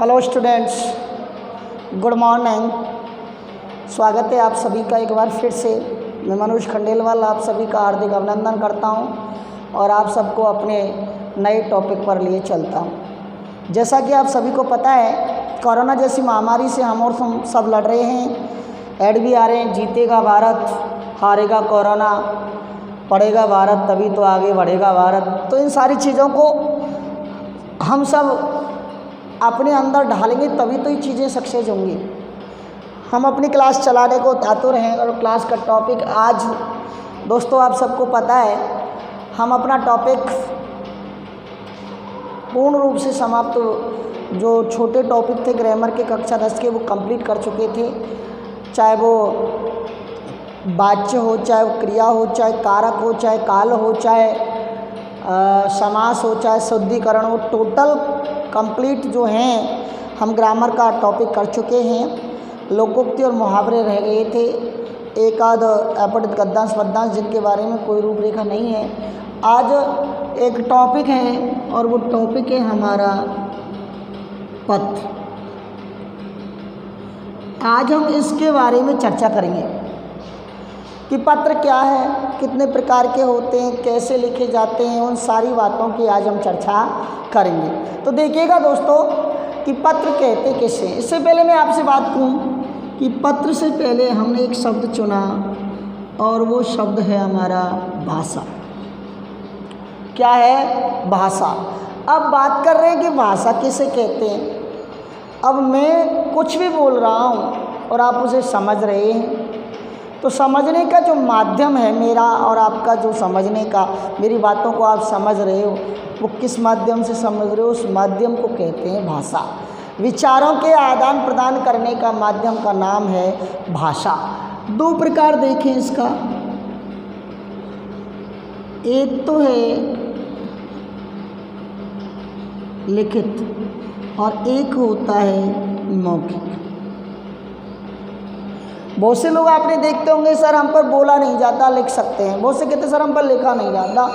Hello students, good morning. स्वागत है आप सभी का एक बार फिर से। मैं मनोज खंडेलवाल आप सभी का हार्दिक अभिनंदन करता हूं और आप सबको अपने नए टॉपिक पर लिए चलता हूं। जैसा कि आप सभी को पता है, कोरोना जैसी महामारी से हम और सब लड़ रहे हैं। ऐड भी आ रहे हैं, जीतेगा भारत, हारेगा कोरोना, पढ़ेगा भारत तभी तो आगे बढ़ेगा भारत। तो इन सारी चीज़ों को हम सब अपने अंदर ढालेंगे तभी तो ये चीज़ें सक्सेस होंगी। हम अपनी क्लास चलाने को आतुर हैं और क्लास का टॉपिक आज दोस्तों आप सबको पता है, हम अपना टॉपिक पूर्ण रूप से समाप्त जो छोटे टॉपिक थे ग्रामर के कक्षा 10 के वो कंप्लीट कर चुके थे। चाहे वो वाच्य हो, चाहे वो क्रिया हो, चाहे कारक हो, चाहे काल हो, चाहे समास हो, चाहे शुद्धिकरण हो, टोटल कंप्लीट जो हैं हम ग्रामर का टॉपिक कर चुके हैं। लोकोक्ति और मुहावरे रह गए थे, एक आध अपठित गद्यांश पद्यांश जिनके बारे में कोई रूपरेखा नहीं है। आज एक टॉपिक है और वो टॉपिक है हमारा पत्र। आज हम इसके बारे में चर्चा करेंगे कि पत्र क्या है, कितने प्रकार के होते हैं, कैसे लिखे जाते हैं, उन सारी बातों की आज हम चर्चा करेंगे। तो देखिएगा दोस्तों कि पत्र कहते किसे। इससे पहले मैं आपसे बात कहूँ कि पत्र से पहले हमने एक शब्द चुना और वो शब्द है हमारा भाषा। क्या है? भाषा। अब बात कर रहे हैं कि भाषा किसे कहते हैं। अब मैं कुछ भी बोल रहा हूँ और आप उसे समझ रहे हैं, तो समझने का जो माध्यम है मेरा और आपका, जो समझने का, मेरी बातों को आप समझ रहे हो, वो किस माध्यम से समझ रहे हो, उस माध्यम को कहते हैं भाषा। विचारों के आदान प्रदान करने का माध्यम का नाम है भाषा। दो प्रकार देखें इसका, एक तो है लिखित और एक होता है मौखिक। बहुत से लोग आपने देखते होंगे सर हम पर बोला नहीं जाता, लिख सकते हैं। बहुत से कहते सर हम पर लिखा नहीं जाता,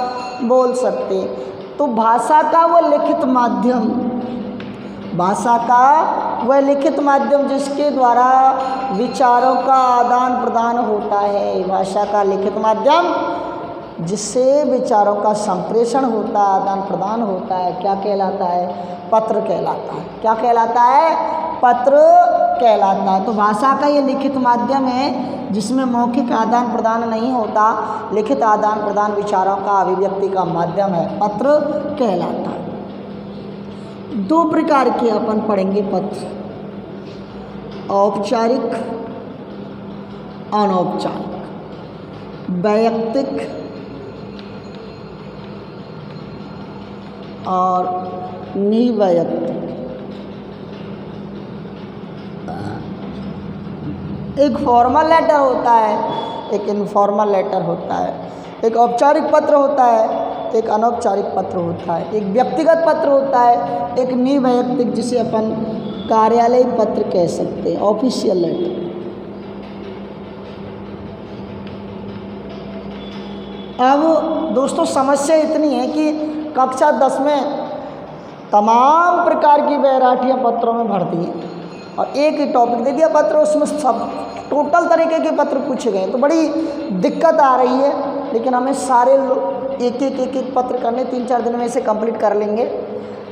बोल सकते हैं। तो भाषा का वो लिखित माध्यम, भाषा का वह लिखित माध्यम जिसके द्वारा विचारों का आदान प्रदान होता है, भाषा का लिखित माध्यम जिससे विचारों का संप्रेषण होता है, आदान प्रदान होता है, क्या कहलाता है? पत्र कहलाता है। क्या कहलाता है? पत्र कहलाता है। तो भाषा का ये लिखित माध्यम है जिसमें मौखिक आदान प्रदान नहीं होता, लिखित आदान प्रदान विचारों का अभिव्यक्ति का माध्यम है, पत्र कहलाता है। दो प्रकार के अपन पढ़ेंगे पत्र, औपचारिक, अनौपचारिक, वैयक्तिक और निवैयक्तिक। एक फॉर्मल लेटर होता है, एक इनफॉर्मल लेटर होता है, एक औपचारिक पत्र होता है, एक अनौपचारिक पत्र होता है, एक व्यक्तिगत पत्र होता है, एक निवैयक्तिक जिसे अपन कार्यालय पत्र कह सकते हैं, ऑफिशियल लेटर। अब दोस्तों समस्या इतनी है कि कक्षा 10 में तमाम प्रकार की वैरायटियाँ पत्रों में भर दी हैं और एक ही टॉपिक दे दिया पत्र, उसमें सब टोटल तरीके के पत्र पूछे गए। तो बड़ी दिक्कत आ रही है, लेकिन हमें सारे एक एक पत्र करने 3-4 दिन में इसे कंप्लीट कर लेंगे।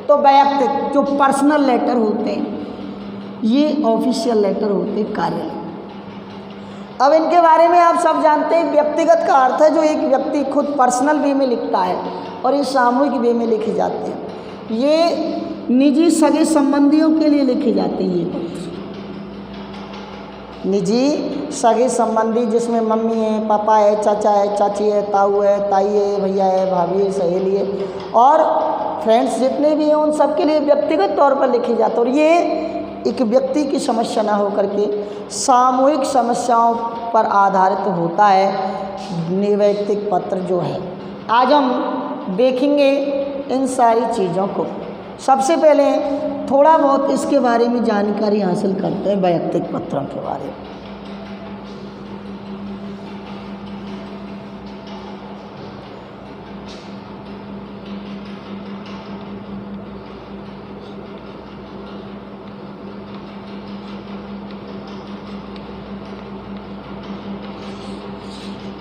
तो वैयक्तिक जो पर्सनल लेटर होते हैं, ये ऑफिशियल लेटर होते हैं कार्यालय। अब इनके बारे में आप सब जानते हैं, व्यक्तिगत का अर्थ है जो एक व्यक्ति खुद पर्सनल वे में लिखता है और ये सामूहिक वे में लिखे जाते हैं। ये निजी सगे संबंधियों के लिए लिखे जाते हैं ये पत्र। निजी सगे संबंधी जिसमें मम्मी है, पापा है, चाचा है, चाची है, ताऊ है, ताई है, भैया है, भाभी है, सहेली है और फ्रेंड्स जितने भी हैं, उन सब के लिए व्यक्तिगत तौर पर लिखे जाते हैं। और ये एक व्यक्ति की समस्या ना होकर के सामूहिक समस्याओं पर आधारित होता है निवैयक्तिक पत्र जो है। आज हम देखेंगे इन सारी चीज़ों को। सबसे पहले थोड़ा बहुत इसके बारे में जानकारी हासिल करते हैं, वैयक्तिक पत्रों के बारे में।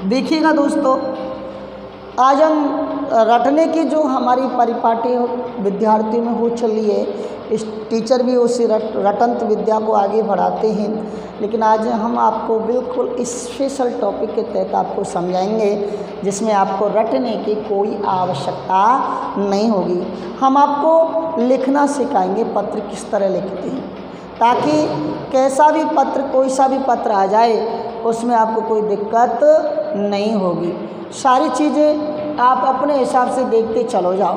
देखिएगा दोस्तों, आज हम रटने की जो हमारी परिपाटी विद्यार्थी में हो चली है, इस टीचर भी उसी रटंत विद्या को आगे बढ़ाते हैं, लेकिन आज हम आपको बिल्कुल स्पेशल टॉपिक के तहत आपको समझाएंगे जिसमें आपको रटने की कोई आवश्यकता नहीं होगी। हम आपको लिखना सिखाएंगे, पत्र किस तरह लिखते हैं, ताकि कैसा भी पत्र, कोई सा भी पत्र आ जाए उसमें आपको कोई दिक्कत नहीं होगी। सारी चीज़ें आप अपने हिसाब से देखते चलो जाओ।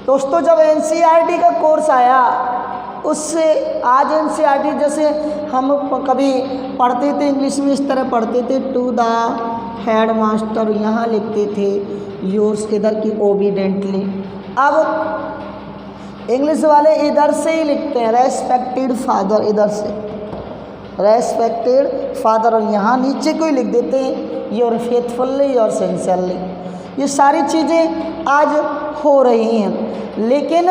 दोस्तों, जब एनसीईआरटी का कोर्स आया उससे आज एनसीईआरटी जैसे हम कभी पढ़ते थे इंग्लिश में, इस तरह पढ़ते थे टू द हेड मास्टर, यहाँ लिखते थे योर्स इधर की ओबीडेंटली। अब इंग्लिश वाले इधर से ही लिखते हैं रेस्पेक्टेड फादर, इधर से रेस्पेक्टेड फादर, और यहाँ नीचे को ही लिख देते हैं योर फेथफुल्ली योर सिंसियरली। ये सारी चीज़ें आज हो रही हैं, लेकिन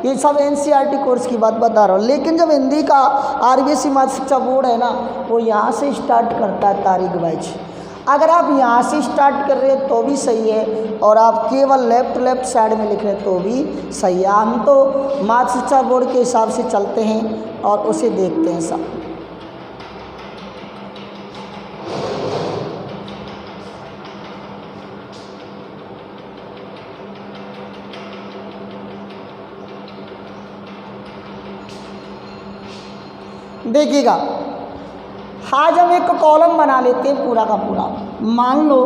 ये सब एनसीईआरटी कोर्स की बात बता रहा हूँ। लेकिन जब हिंदी का आरबीएसई माध्यमिक शिक्षा बोर्ड है ना, वो यहाँ से स्टार्ट करता है तारीख वाइज। अगर आप यहाँ से स्टार्ट कर रहे हैं तो भी सही है, और आप केवल लेफ्ट साइड में लिख रहे हैं तो भी सही है। हम तो माध्यमिक शिक्षा बोर्ड के हिसाब से चलते हैं और उसे देखते हैं सब। देखिएगा, आज हम एक कॉलम बना लेते हैं पूरा का पूरा। मान लो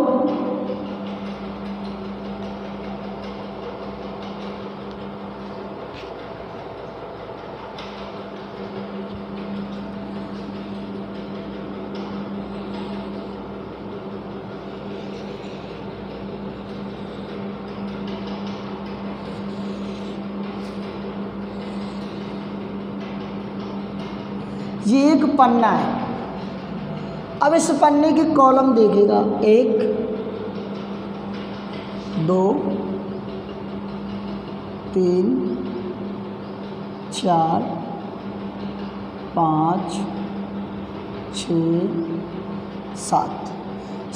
ये एक पन्ना है। अब इस पन्ने की कॉलम देखिएगा, 1 2 3 4 5 6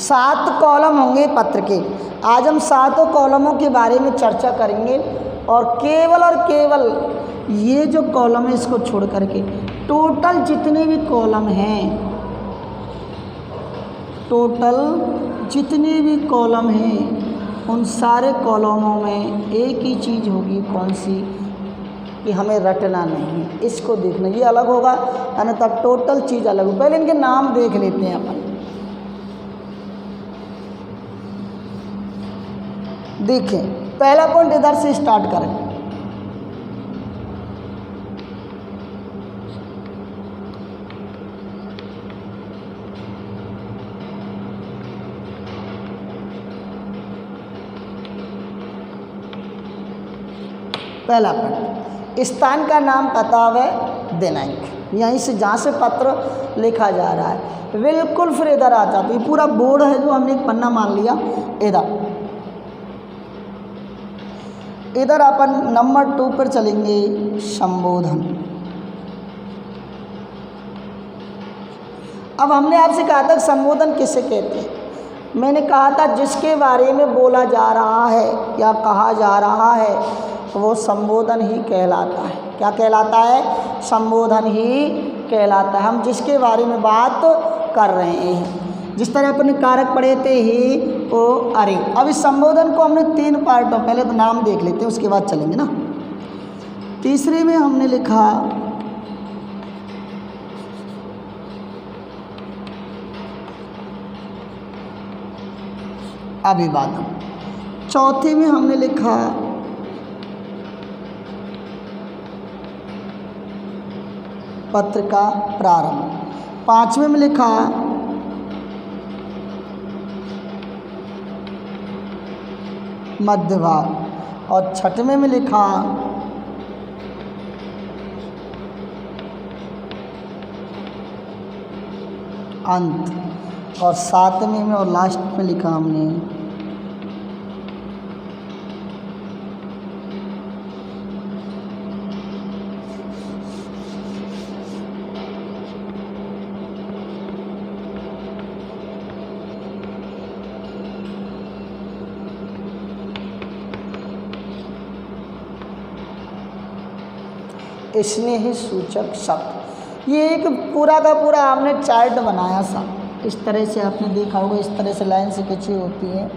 7 कॉलम होंगे पत्र के। आज हम 7 कॉलमों के बारे में चर्चा करेंगे, और केवल ये जो कॉलम है इसको छोड़ करके टोटल जितने भी कॉलम हैं, टोटल जितने भी कॉलम हैं उन सारे कॉलमों में एक ही चीज़ होगी, कौन सी, कि हमें रटना नहीं है, इसको देखना, ये अलग होगा, अन्यथा टोटल चीज़ अलग हो। पहले इनके नाम देख लेते हैं अपन। देखें, पहला पॉइंट इधर से स्टार्ट करें। पहला पॉइंट, स्थान का नाम, पता व दिनांक, यहीं से जहाँ से पत्र लिखा जा रहा है बिल्कुल फिर इधर आ जाता है। पूरा बोर्ड है जो हमने एक पन्ना मान लिया, इधर अपन नंबर 2 पर चलेंगे, संबोधन। अब हमने आपसे कहा था संबोधन किसे कहते हैं। मैंने कहा था जिसके बारे में बोला जा रहा है या कहा जा रहा है वो संबोधन ही कहलाता है। क्या कहलाता है? संबोधन ही कहलाता है। हम जिसके बारे में बात कर रहे हैं, जिस तरह अपने कारक पढ़े थे ही, ओ, अरे। अब इस संबोधन को हमने 3 पार्टों, पहले तो नाम देख लेते हैं उसके बाद चलेंगे ना। तीसरे में हमने लिखा अभिवादन, चौथे में हमने लिखा पत्र का प्रारंभ, 5वें में लिखा मध्य भाग, और 6वें में लिखा अंत, और 7वें में और लास्ट में लिखा हमने स्नेह सूचक शब्द। ये एक पूरा का पूरा आपने चार्ट बनाया सा, इस तरह से आपने देखा होगा, इस तरह से लाइन से खींची होती है।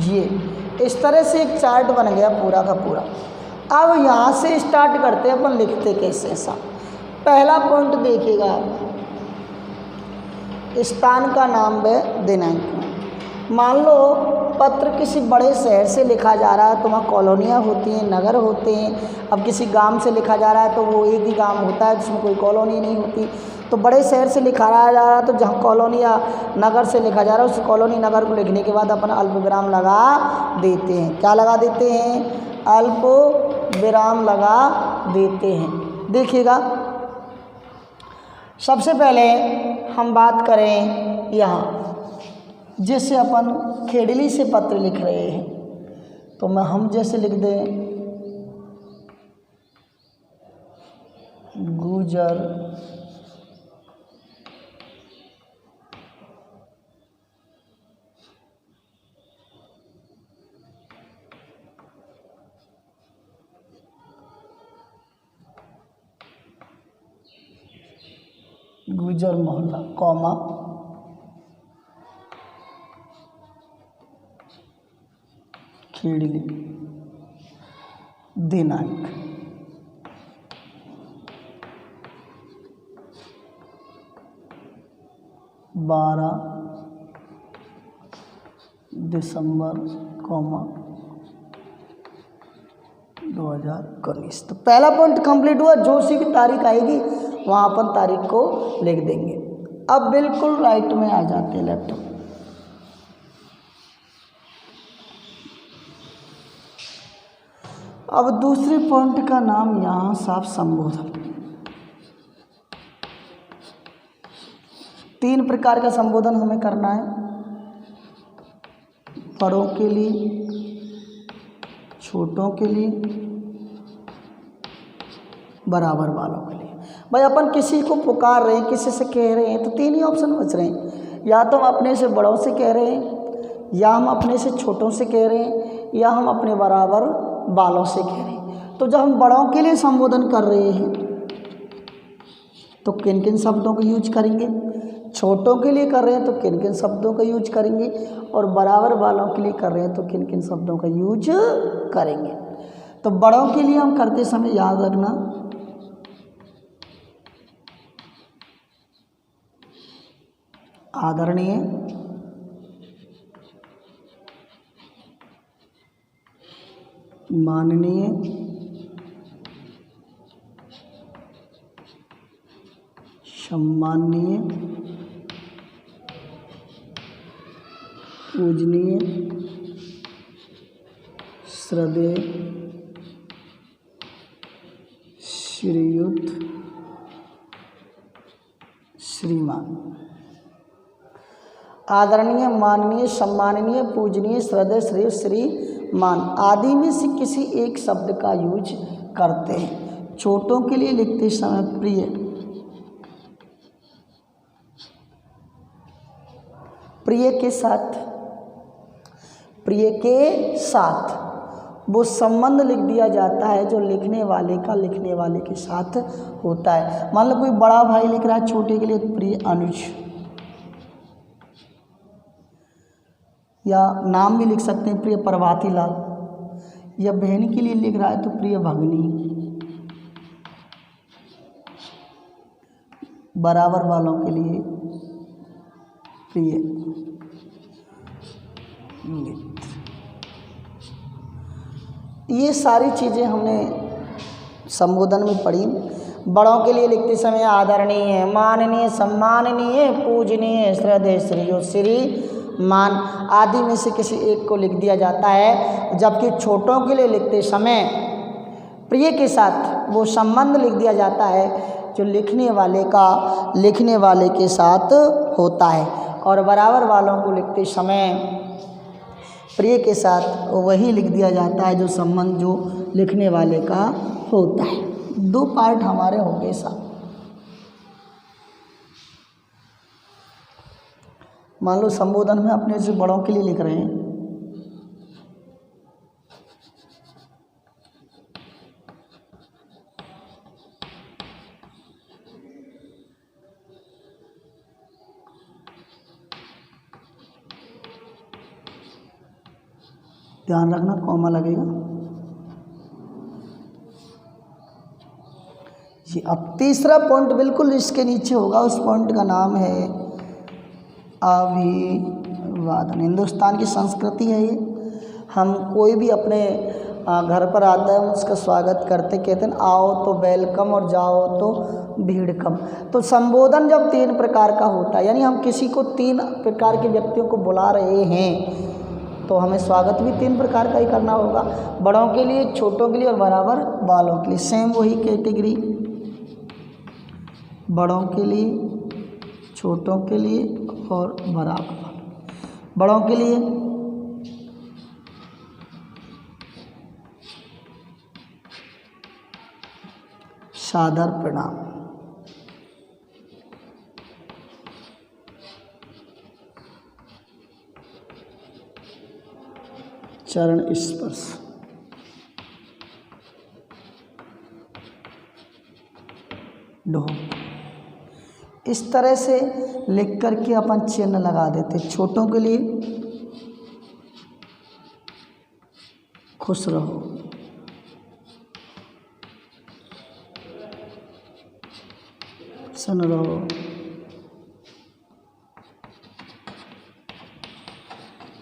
ये इस तरह से एक चार्ट बन गया पूरा का पूरा। अब यहाँ से स्टार्ट करते हैं अपन लिखते कैसे ऐसा। पहला पॉइंट देखिएगा आप, स्थान का नाम है दिनांक। मान लो पत्र किसी बड़े शहर से लिखा जा रहा है तो वहाँ कॉलोनियाँ होती हैं, नगर होते हैं। अब किसी गांव से लिखा जा रहा है तो वो एक ही गांव होता है जिसमें कोई कॉलोनी नहीं होती। तो बड़े शहर से लिखा जा रहा है तो जहाँ कॉलोनी या नगर से लिखा जा रहा है उस कॉलोनी नगर को लिखने के बाद अपन अल्प विराम लगा देते हैं। क्या लगा देते हैं? अल्प विराम लगा देते हैं। देखिएगा सबसे पहले हम बात करें यहाँ, जैसे अपन खेड़ली से पत्र लिख रहे हैं तो मैं हम जैसे लिख दें गुजर गुजर मोहल्ला कौमा खेड़ली, दिनांक 12 दिसंबर 2019। तो पहला पॉइंट कंप्लीट हुआ। जो सी की तारीख आएगी वहाँ अपन तारीख को लिख देंगे। अब बिल्कुल राइट में आ जाते हैं, लेफ्ट में। अब दूसरे पॉइंट का नाम यहाँ साफ संबोधन। 3 प्रकार का संबोधन हमें करना है, बड़ों के लिए, छोटों के लिए, बराबर वालों के लिए। भाई अपन किसी को पुकार रहे हैं, किसी से कह रहे हैं तो 3 ही ऑप्शन बच रहे हैं। या तो हम अपने से बड़ों से कह रहे हैं, या हम अपने से छोटों से कह रहे हैं, या हम अपने बराबर वालों से कह रहे हैं। तो जब हम बड़ों के लिए संबोधन कर रहे हैं तो किन किन शब्दों का यूज करेंगे, छोटों के लिए कर रहे हैं तो किन किन शब्दों का यूज करेंगे, और बराबर वालों के लिए कर रहे हैं तो किन किन शब्दों का यूज करेंगे। तो बड़ों के लिए हम करते समय याद रखना आदरणीय, माननीय, सम्माननीय, पूजनीय, श्रद्धेय, श्रीयुत, श्रीमान। आदरणीय, माननीय, सम्माननीय, पूजनीय, श्रद्धेय, श्रेय, श्रीमान आदि में से किसी एक शब्द का यूज करते हैं। छोटों के लिए लिखते समय प्रिय, प्रिय के साथ वो संबंध लिख दिया जाता है जो लिखने वाले के साथ होता है। मान लो कोई बड़ा भाई लिख रहा है छोटे के लिए तो प्रिय अनुज, या नाम भी लिख सकते हैं प्रिय प्रभाती लाल, या बहन के लिए लिख रहा है तो प्रिय भगनी, बराबर वालों के लिए प्रिय मित्र। ये सारी चीज़ें हमने संबोधन में पढ़ी। बड़ों के लिए लिखते समय आदरणीय, माननीय, सम्माननीय, पूजनीय, श्रद्धेय, श्रीयुत, श्रीमान आदि में से किसी एक को लिख दिया जाता है। जबकि छोटों के लिए लिखते समय प्रिय के साथ वो संबंध लिख दिया जाता है जो लिखने वाले के साथ होता है, और बराबर वालों को लिखते समय प्रिय के साथ वही लिख दिया जाता है जो संबंध जो लिखने वाले का होता है। 2 पार्ट हमारे हो गए साहब। मान लो संबोधन में अपने से बड़ों के लिए लिख रहे हैं, ध्यान रखना कॉमा लगेगा जी। अब तीसरा पॉइंट बिल्कुल इसके नीचे होगा, उस पॉइंट का नाम है अभिवादन। हिंदुस्तान की संस्कृति है ये, हम कोई भी अपने घर पर आता है उसका स्वागत करते, कहते हैं आओ तो वेलकम और जाओ तो भीड़ कम। तो संबोधन जब 3 प्रकार का होता है, यानी हम किसी को 3 प्रकार के व्यक्तियों को बुला रहे हैं, तो हमें स्वागत भी 3 प्रकार का ही करना होगा, बड़ों के लिए, छोटों के लिए और बराबर वालों के लिए। सेम वही कैटेगरी, बड़ों के लिए, छोटों के लिए और बराबर। बड़ों के लिए सादर प्रणाम, चरण स्पर्श, ढोक। इस तरह से लिख करके अपन चिन्ह लगा देते। छोटों के लिए खुश रहो, सुन रहो,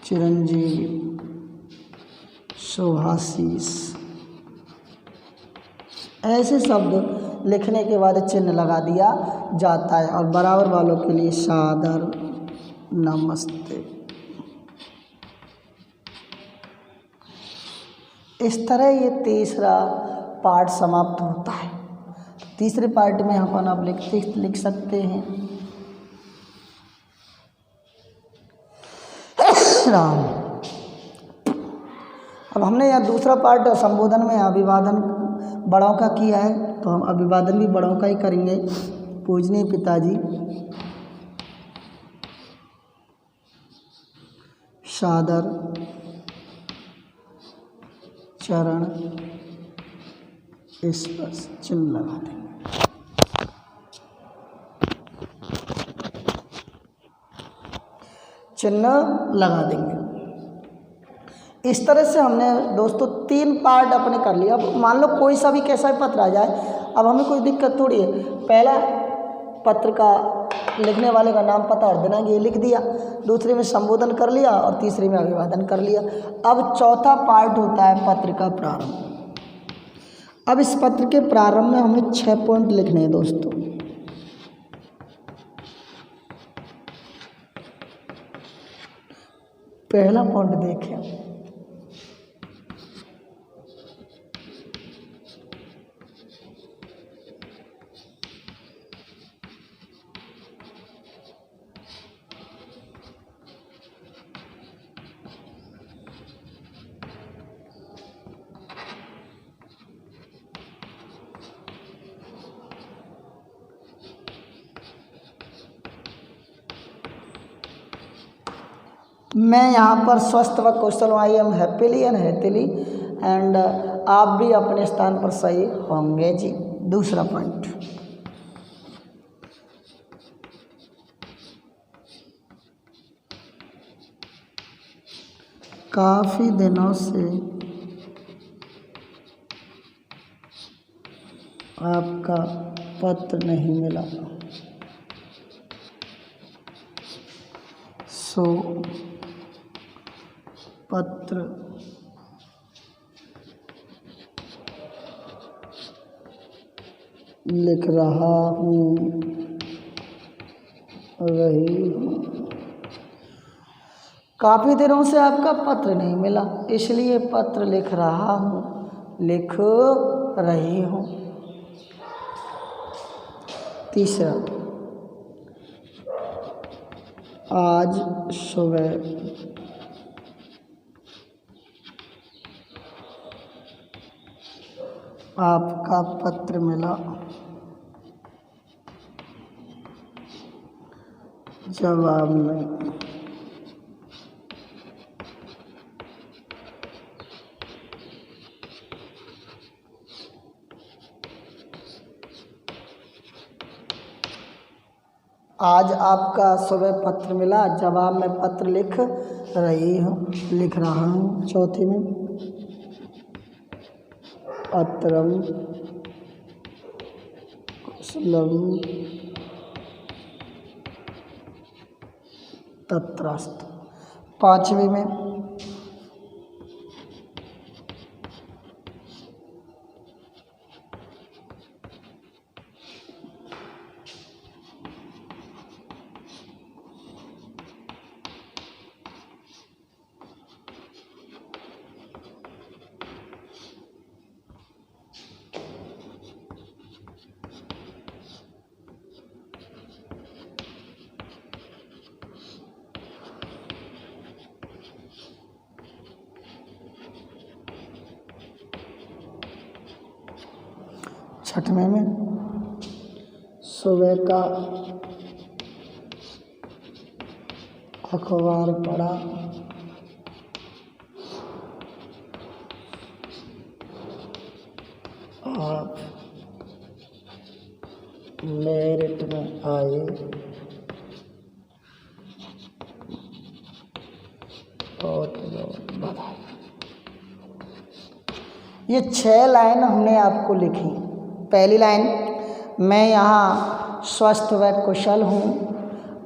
चिरंजीवी, शुभाशीष। ऐसे शब्द लिखने के बाद चिन्ह लगा दिया जाता है। और बराबर वालों के लिए सादर नमस्ते। इस तरह ये तीसरा पार्ट समाप्त होता है। तीसरे पार्ट में अपन आप लिख सकते हैं राम। अब हमने यह दूसरा पार्ट संबोधन में अभिवादन बड़ों का किया है, तो हम अभिवादन भी बड़ों का ही करेंगे। पूजनीय पिताजी, सादर चरण स्पर्श, चिन्ह लगा देंगे। चिन्ह लगा देंगे। इस तरह से हमने दोस्तों 3 पार्ट अपने कर लिया। अब मान लो कोई सा भी कैसा भी पत्र आ जाए, अब हमें कोई दिक्कत थोड़ी है। पहला पत्र का लिखने वाले का नाम, पता और दिनांक ये लिख दिया, दूसरे में संबोधन कर लिया और तीसरे में अभिवादन कर लिया। अब चौथा पार्ट होता है पत्र का प्रारंभ। अब इस पत्र के प्रारंभ में हमें 6 पॉइंट लिखने हैं दोस्तों। पहला पॉइंट देखें, मैं यहाँ पर स्वस्थ व कुशल हूँ, I am happily and healthily, and आप भी अपने स्थान पर सही होंगे जी। दूसरा पॉइंट, काफ़ी दिनों से आपका पत्र नहीं मिला, सो पत्र लिख रहा हूँ, रही हूँ। काफ़ी दिनों से आपका पत्र नहीं मिला, इसलिए पत्र लिख रहा हूँ, लिख रही हूँ। तीसरा, आज सुबह आपका पत्र मिला, जवाब में आज आपका सुबह पत्र मिला, जवाब में पत्र लिख रहा हूँ। चौथे में पत्रम कुशलम तत्रास्तु। पांचवें में छठवें में सुबह का अखबार पढ़ा, आप मेरिट में आए, बहुत बधाई। ये 6 लाइन हमने आपको लिखी। पहली लाइन, मैं यहाँ स्वस्थ व कुशल हूँ,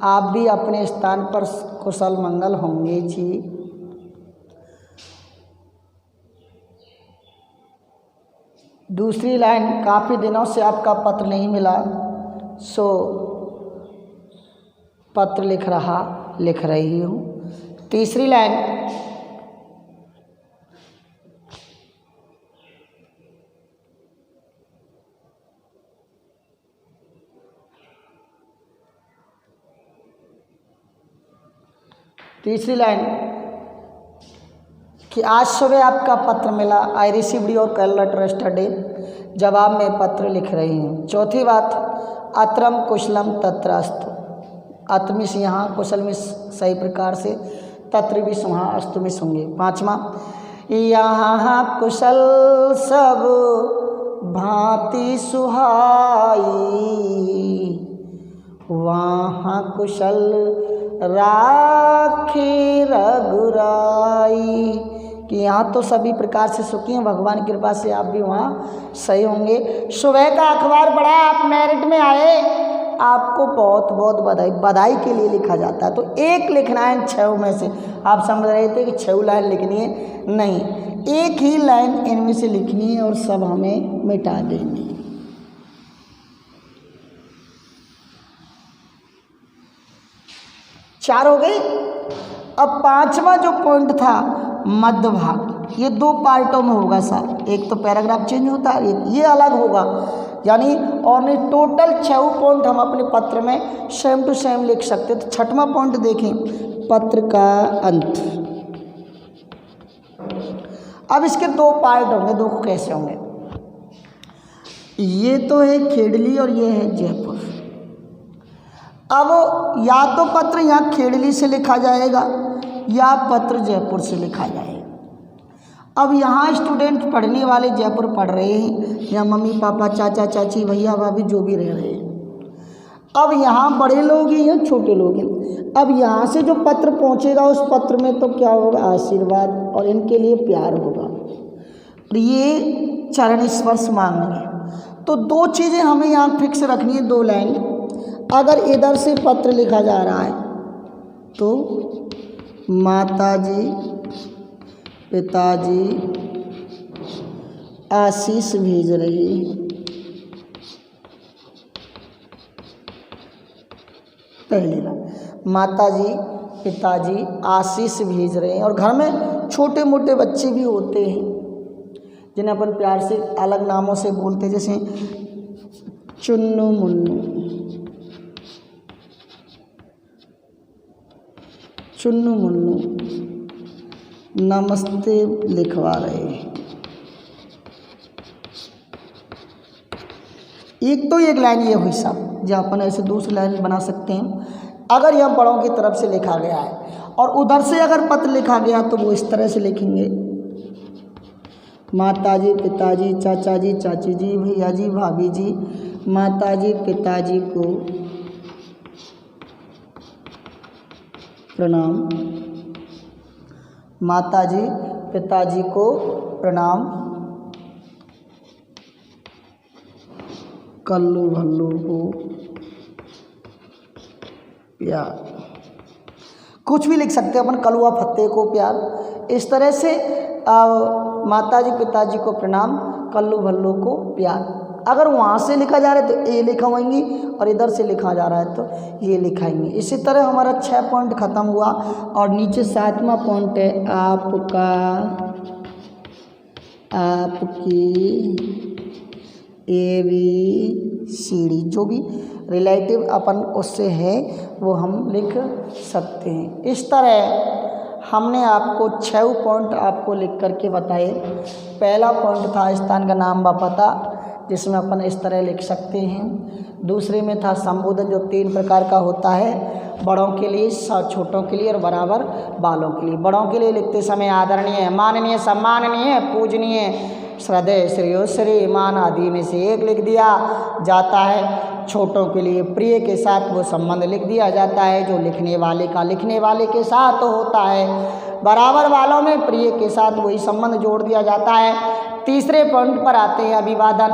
आप भी अपने स्थान पर कुशल मंगल होंगे जी। दूसरी लाइन, काफ़ी दिनों से आपका पत्र नहीं मिला, सो पत्र लिख रही हूँ। तीसरी लाइन, कि आज सुबह आपका पत्र मिला, I received your call letter yesterday, जवाब में पत्र लिख रही हूँ। चौथी बात, अत्रम कुशलम तत्रास्तु, अतमिस यहाँ, कुशल में सही प्रकार से, तत्र भी सुहा, अस्तु में सुंगे। पाँचवा, यहाँ कुशल सब भांति सुहाई, वहाँ कुशल राखे रघुराई, कि यहाँ तो सभी प्रकार से सुखी हैं, भगवान की कृपा से आप भी वहाँ सही होंगे। सुबह का अखबार पढ़ा, आप मेरिट में आए, आपको बहुत बहुत बधाई। बधाई के लिए लिखा जाता है, तो एक लिखना है 6 में से। आप समझ रहे थे कि 6 लाइन लिखनी है, नहीं, एक ही लाइन इनमें से लिखनी है और सब हमें मिटा देनी है। चार हो गई। अब 5वां जो पॉइंट था मध्य भाग, ये 2 पार्टों में होगा सर, एक तो पैराग्राफ चेंज होता है, एक ये अलग होगा, यानी और नहीं टोटल 6 पॉइंट हम अपने पत्र में सेम टू सेम लिख सकते। तो 6वां पॉइंट देखें, पत्र का अंत। अब इसके 2 पार्ट होंगे, 2 कैसे होंगे, ये तो है खेड़ली और ये है जयपुर। अब या तो पत्र यहाँ खेड़ली से लिखा जाएगा या पत्र जयपुर से लिखा जाएगा। अब यहाँ स्टूडेंट पढ़ने वाले जयपुर पढ़ रहे हैं, या मम्मी पापा चाचा चाची भैया भाभी जो भी रह रहे हैं। अब यहाँ बड़े लोग हैं या छोटे लोग हैं। अब यहाँ से जो पत्र पहुँचेगा उस पत्र में तो क्या होगा, आशीर्वाद और इनके लिए प्यार होगा, और ये चरण स्पर्श मांगेंगे। तो 2 चीज़ें हमें यहाँ फिक्स रखनी है, 2 लाइन। अगर इधर से पत्र लिखा जा रहा है तो माताजी पिताजी आशीष भेज रही है, पहली बात, माताजी पिताजी आशीष भेज रहे हैं। और घर में छोटे मोटे बच्चे भी होते हैं जिन्हें अपन प्यार से अलग नामों से बोलते हैं, जैसे चुन्नू मुन्नू, चुन्नू मुन्नू नमस्ते लिखवा रहे हैं। एक तो एक लाइन ये हुई साहब, जो अपन ऐसे दूसरी लाइन बना सकते हैं। अगर यह बड़ों की तरफ से लिखा गया है और उधर से अगर पत्र लिखा गया तो वो इस तरह से लिखेंगे, माताजी पिताजी चाचा जी चाची जी भैया जी भाभी जी, माताजी पिताजी को प्रणाम, माताजी पिताजी को प्रणाम, कल्लू भल्लू को प्यार। कुछ भी लिख सकते हैं अपन, कलुआ फत्ते को प्यार। इस तरह से माताजी पिताजी को प्रणाम, कल्लू भल्लू को प्यार। अगर वहाँ से लिखा जा रहा है तो ए लिखवाएंगी और इधर से लिखा जा रहा है तो ये लिखाएंगे। इसी तरह हमारा 6 पॉइंट ख़त्म हुआ और नीचे 7वां पॉइंट है आपका, आपकी ABCD। जो भी रिलेटिव अपन उससे है वो हम लिख सकते हैं। इस तरह हमने आपको 6 पॉइंट आपको लिख करके बताए। पहला पॉइंट था स्थान का नाम व पता, जिसमें अपन इस तरह लिख सकते हैं। दूसरे में था संबोधन, जो 3 प्रकार का होता है, बड़ों के लिए, छोटों के लिए और बराबर वालों के लिए। बड़ों के लिए लिखते समय आदरणीय, माननीय, सम्माननीय, पूजनीय, श्रद्धेय, श्रेयो, श्रीमान आदि में से एक लिख दिया जाता है। छोटों के लिए प्रिय के साथ वो संबंध लिख दिया जाता है जो लिखने वाले का लिखने वाले के साथ होता है। बराबर वालों में प्रिय के साथ वही संबंध जोड़ दिया जाता है। तीसरे पॉइंट पर आते हैं अभिवादन।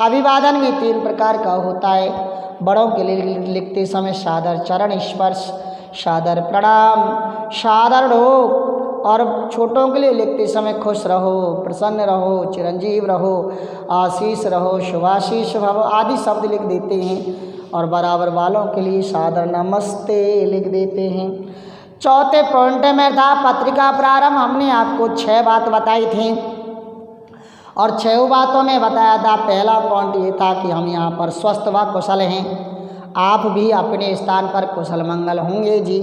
अभिवादन भी 3 प्रकार का होता है। बड़ों के लिए लिखते समय सादर चरण स्पर्श, सादर प्रणाम, सादर ढोक, और छोटों के लिए लिखते समय खुश रहो, प्रसन्न रहो, चिरंजीव रहो, आशीष रहो, शुभाशीष भव आदि शब्द लिख देते हैं। और बराबर वालों के लिए सादर नमस्ते लिख देते हैं। चौथे पॉइंट में था पत्रिका प्रारंभ। हमने आपको 6 बात बताई थी और 6 बातों में बताया था। पहला पॉइंट ये था कि हम यहाँ पर स्वस्थ व कुशल हैं, आप भी अपने स्थान पर कुशल मंगल होंगे जी।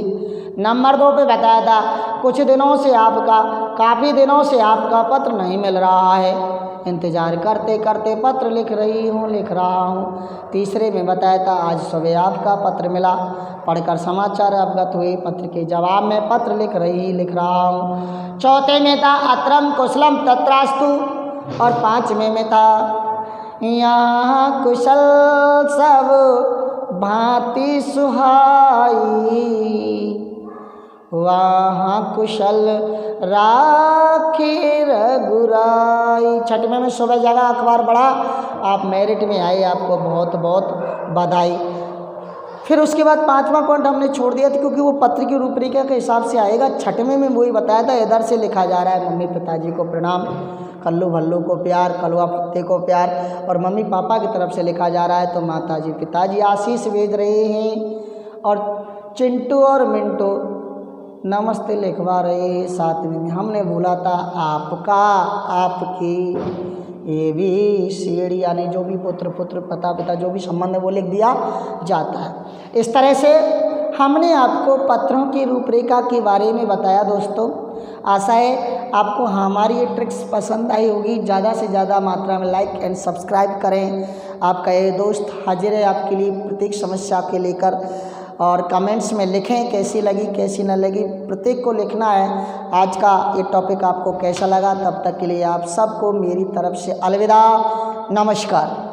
नंबर 2 पे बताया था कुछ दिनों से आपका, काफ़ी दिनों से आपका पत्र नहीं मिल रहा है, इंतज़ार करते करते पत्र लिख रहा हूँ। तीसरे में बताया था आज सुबह आपका पत्र मिला, पढ़कर समाचार अवगत हुए, पत्र के जवाब में पत्र लिख रहा हूँ। चौथे में था अत्रम कुशलम तत्रास्तु, और 5वें में था यहाँ कुशल सब भांति सुहाई, वहाँ कुशल राखी रघुराई। 6वें में सुबह जगह अखबार बढ़ा, आप मेरिट में आए, आपको बहुत बहुत बधाई। फिर उसके बाद 5वां पॉइंट हमने छोड़ दिया था क्योंकि वो पत्र की रूपरेखा के हिसाब से आएगा। 6वें में वही बताया था, इधर से लिखा जा रहा है मम्मी पिताजी को प्रणाम, कल्लू भल्लू को प्यार, कलुआ पत्ते को प्यार, और मम्मी पापा की तरफ से लिखा जा रहा है तो माताजी पिताजी आशीष भेज रहे हैं, और चिंटू और मिंटू नमस्ते लिखवा रहे हैं। 7वें में हमने बोला था आपका, आपकी, ABCD, यानी जो भी पुत्र पिता पिता जो भी संबंध है वो लिख दिया जाता है। इस तरह से हमने आपको पत्रों की रूपरेखा के बारे में बताया। दोस्तों, आशा है आपको हमारी ये ट्रिक्स पसंद आई होगी। ज़्यादा से ज़्यादा मात्रा में लाइक एंड सब्सक्राइब करें। आपका ये दोस्त हाजिर है आपके लिए प्रत्येक समस्या के लेकर, और कमेंट्स में लिखें कैसी लगी कैसी न लगी, प्रत्येक को लिखना है। आज का ये टॉपिक आपको कैसा लगा, तब तक के लिए आप सबको मेरी तरफ से अलविदा, नमस्कार।